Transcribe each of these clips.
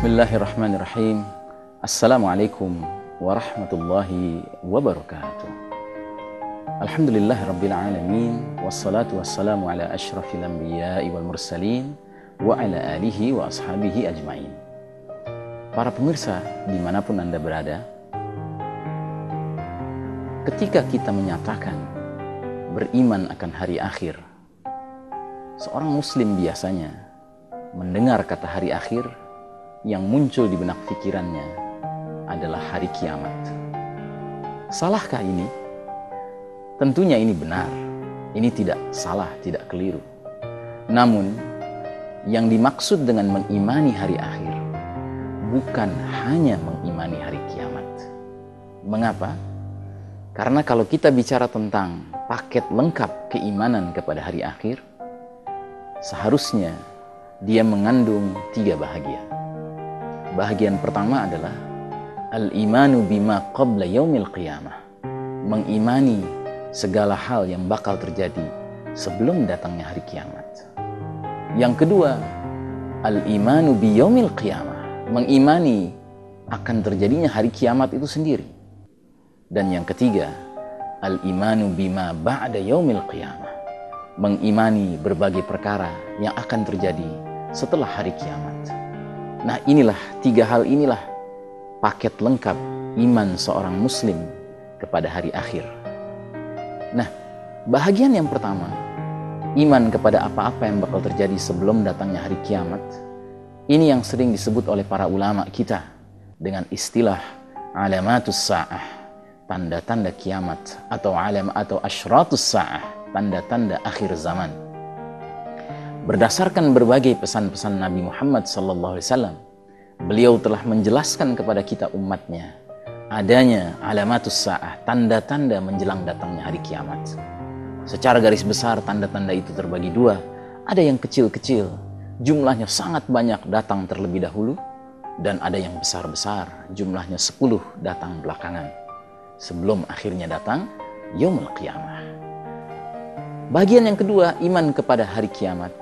Bismillahirrahmanirrahim. Assalamualaikum warahmatullahi wabarakatuh. Alhamdulillahirabbil alamin, wassalatu wassalamu ala asyrafil anbiya'i wal mursalin wa ala alihi wa ashabihi ajmain. Para pemirsa dimanapun Anda berada, ketika kita menyatakan beriman akan hari akhir, seorang muslim biasanya mendengar kata hari akhir, yang muncul di benak pikirannya adalah hari kiamat. Salahkah ini? Tentunya ini benar. Ini tidak salah, tidak keliru. Namun, yang dimaksud dengan mengimani hari akhir bukan hanya mengimani hari kiamat. Mengapa? Karena kalau kita bicara tentang paket lengkap keimanan kepada hari akhir, seharusnya dia mengandung 3 bahagian. Bahagian pertama adalah al-imanu bima qabla yaumil qiyamah. Mengimani segala hal yang bakal terjadi sebelum datangnya hari kiamat. Yang kedua, al-imanu bi yaumil qiyamah. Mengimani akan terjadinya hari kiamat itu sendiri. Dan yang ketiga, al-imanu bima ba'da yaumil qiyamah. Mengimani berbagai perkara yang akan terjadi setelah hari kiamat. Nah, inilah 3 hal inilah paket lengkap iman seorang muslim kepada hari akhir. Nah, bahagian yang pertama, iman kepada apa-apa yang bakal terjadi sebelum datangnya hari kiamat, ini yang sering disebut oleh para ulama kita dengan istilah alamatus sa'ah, tanda-tanda kiamat, atau asyratus sa'ah, tanda-tanda akhir zaman. Berdasarkan berbagai pesan-pesan Nabi Muhammad SAW, beliau telah menjelaskan kepada kita umatnya adanya alamatus sa'ah, tanda-tanda menjelang datangnya hari kiamat. Secara garis besar, tanda-tanda itu terbagi 2. Ada yang kecil-kecil, jumlahnya sangat banyak datang terlebih dahulu, dan ada yang besar-besar, jumlahnya 10 datang belakangan, sebelum akhirnya datang yaumul qiyamah. Bagian yang kedua, iman kepada hari kiamat,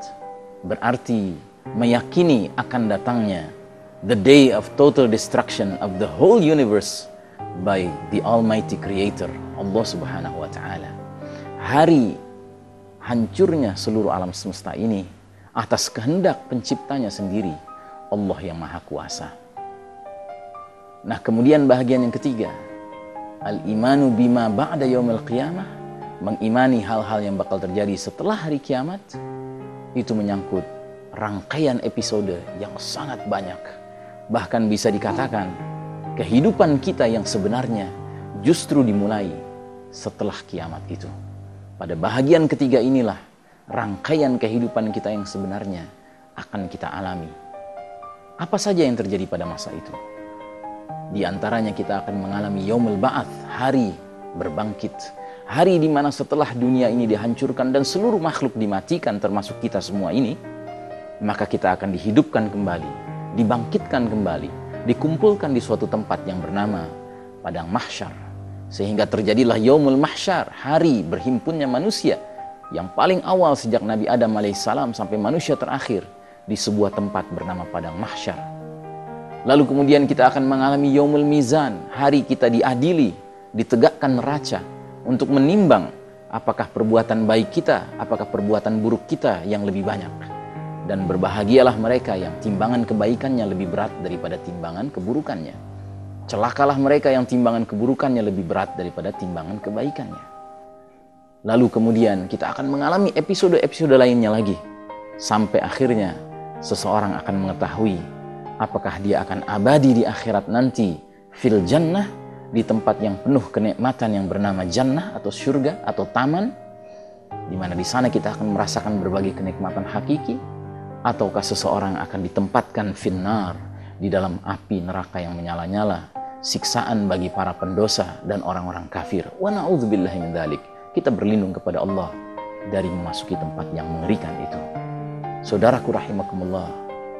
berarti meyakini akan datangnya the day of total destruction of the whole universe by the Almighty Creator, Allah Subhanahu wa Ta'ala. Hari hancurnya seluruh alam semesta ini atas kehendak penciptanya sendiri, Allah yang Maha Kuasa. Nah, kemudian bahagian yang ketiga, al-imanu bima ba'da yaumil qiyamah. Mengimani hal-hal yang bakal terjadi setelah hari kiamat, itu menyangkut rangkaian episode yang sangat banyak. Bahkan bisa dikatakan kehidupan kita yang sebenarnya justru dimulai setelah kiamat itu. Pada bahagian ketiga inilah rangkaian kehidupan kita yang sebenarnya akan kita alami. Apa saja yang terjadi pada masa itu? Di antaranya kita akan mengalami yaumul ba'ats, hari berbangkit. Hari di mana setelah dunia ini dihancurkan dan seluruh makhluk dimatikan termasuk kita semua ini, maka kita akan dihidupkan kembali, dibangkitkan kembali, dikumpulkan di suatu tempat yang bernama padang mahsyar. Sehingga terjadilah yaumul mahsyar, hari berhimpunnya manusia yang paling awal sejak Nabi Adam alaihissalam sampai manusia terakhir di sebuah tempat bernama padang mahsyar. Lalu kemudian kita akan mengalami yaumul mizan, hari kita diadili, ditegakkan neraca untuk menimbang apakah perbuatan baik kita, apakah perbuatan buruk kita yang lebih banyak. Dan berbahagialah mereka yang timbangan kebaikannya lebih berat daripada timbangan keburukannya. Celakalah mereka yang timbangan keburukannya lebih berat daripada timbangan kebaikannya. Lalu kemudian kita akan mengalami episode-episode lainnya lagi. Sampai akhirnya seseorang akan mengetahui apakah dia akan abadi di akhirat nanti fil jannah, di tempat yang penuh kenikmatan yang bernama jannah atau surga atau taman, di mana di sana kita akan merasakan berbagai kenikmatan hakiki, ataukah seseorang akan ditempatkan finnar, di dalam api neraka yang menyala-nyala, siksaan bagi para pendosa dan orang-orang kafir. Wa na'udzubillahi min dzalik. Kita berlindung kepada Allah dari memasuki tempat yang mengerikan itu. Saudaraku rahimakumullah,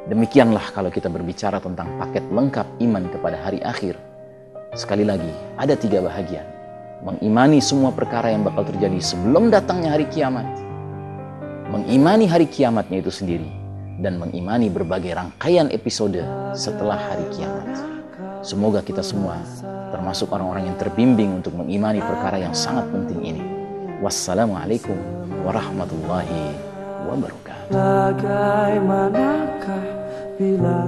demikianlah kalau kita berbicara tentang paket lengkap iman kepada hari akhir. Sekali lagi, ada 3 bahagian. Mengimani semua perkara yang bakal terjadi sebelum datangnya hari kiamat. Mengimani hari kiamatnya itu sendiri. dan mengimani berbagai rangkaian episode setelah hari kiamat. Semoga kita semua termasuk orang-orang yang terbimbing untuk mengimani perkara yang sangat penting ini. Wassalamualaikum warahmatullahi wabarakatuh. Bagaimanakah bila